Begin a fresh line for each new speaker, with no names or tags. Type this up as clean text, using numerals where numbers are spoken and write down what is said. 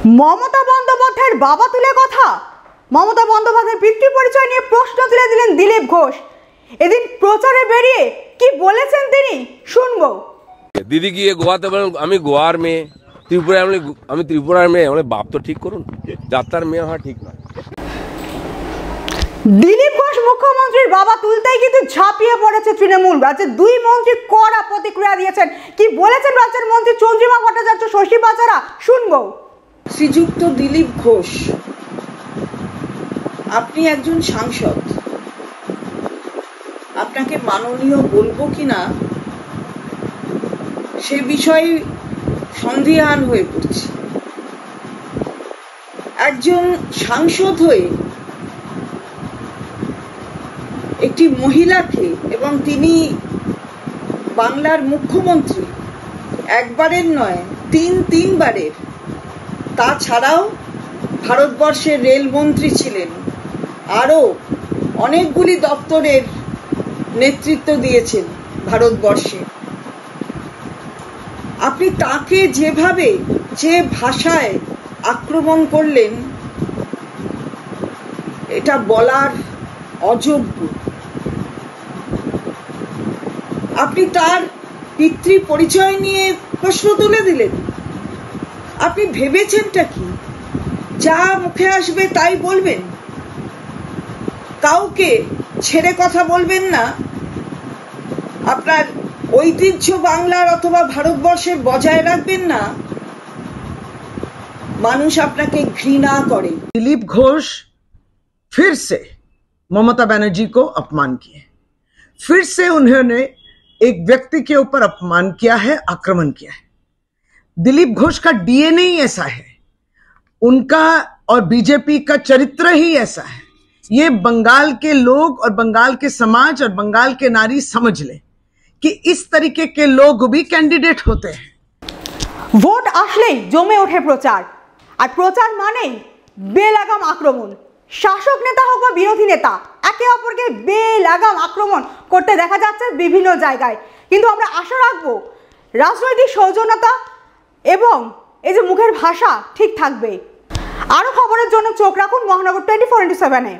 মমতা বন্দ্যোপাধ্যায়ের বাবা তুলে কথা। মমতা বন্দ্যোপাধ্যায়ের পিতৃ পরিচয় নিয়ে প্রশ্ন তুলে দিলেন দিলীপ ঘোষ। এদিন প্রচারে বেরিয়ে কি বলেছেন তিনি শুনবো।
দিদি গিয়ে গোয়াতে বলেন আমি গোয়ার মেয়ে, ত্রিপুরায় আমি ত্রিপুরার মেয়ে, মানে বাপ তো ঠিক করুন, যাত্রার মেয়ে হওয়া ঠিক নয়।
দিলীপ ঘোষ মুখ্যমন্ত্রীর বাবা তুলতেই কিন্তু ঝাঁপিয়ে পড়েছে তৃণমূল। রাজ্যের দুই মন্ত্রী কড়া প্রতিক্রিয়া দিয়েছেন। কি বলেছেন রাজ্যের মন্ত্রী চন্দ্রিমা ভট্টাচার্য, শশী পাচারা, শুনবো।
শ্রীযুক্ত দিলীপ ঘোষ, আপনি একজন সাংসদ, আপনাকে মাননীয় বলবো কিনা সে বিষয়ে সন্দিহান হয়ে পড়ছি। একজন সাংসদ হয়ে একটি মহিলাকে, এবং তিনি বাংলার মুখ্যমন্ত্রী, একবারের নয় তিনবারের, তাছাড়াও ভারতবর্ষের রেলমন্ত্রী ছিলেন, আরও অনেকগুলি দপ্তরের নেতৃত্ব দিয়েছেন ভারতবর্ষে। আপনি তাকে যেভাবে যে ভাষায় আক্রমণ করলেন, এটা বলার অযোগ্য। আপনি তার পিতৃ পরিচয় নিয়ে প্রশ্ন তুলে দিলেন। আপনি ভেবেছেনটা কি? যা মুখে আসবে তাই বলবেন, কাউকে ছেড়ে কথা বলবেন না, আপনার ঐতিহ্য বাংলার অথবা ভারতবর্ষের বজায় রাখবেন না, মানুষ আপনাকে ঘৃণা করে।
दिलीप घोष फिर से ममता बनर्जी को अपमान किए। फिर से उन्होंने एक व्यक्ति के ऊपर अपमान किया है, आक्रमण किया है। दिलीप घोष का डीएनए ही ऐसा है, उनका और बीजेपी का चरित्र ही ऐसा है। ये बंगाल के लोग और बंगाल के समाज और बंगाल के नारी समझ ले कि इस तरीके के लोग भी कैंडिडेट होते हैं।
ভোট আসলেই জমে ওঠে প্রচার, আর প্রচার মানেই বেলাগাম আক্রমণ। শাসক নেতা হোক বা বিরোধী নেতা, একে অপরকে বেলাগাম আক্রমণ করতে দেখা যাচ্ছে বিভিন্ন জায়গায়। কিন্তু আমরা আশা রাখবো রাজনৈতিক সৌজন্যতা এবং এই যে মুখের ভাষা ঠিক থাকবে। আরো খবরের জন্য চোখ রাখুন মহানগর 24x7-এ।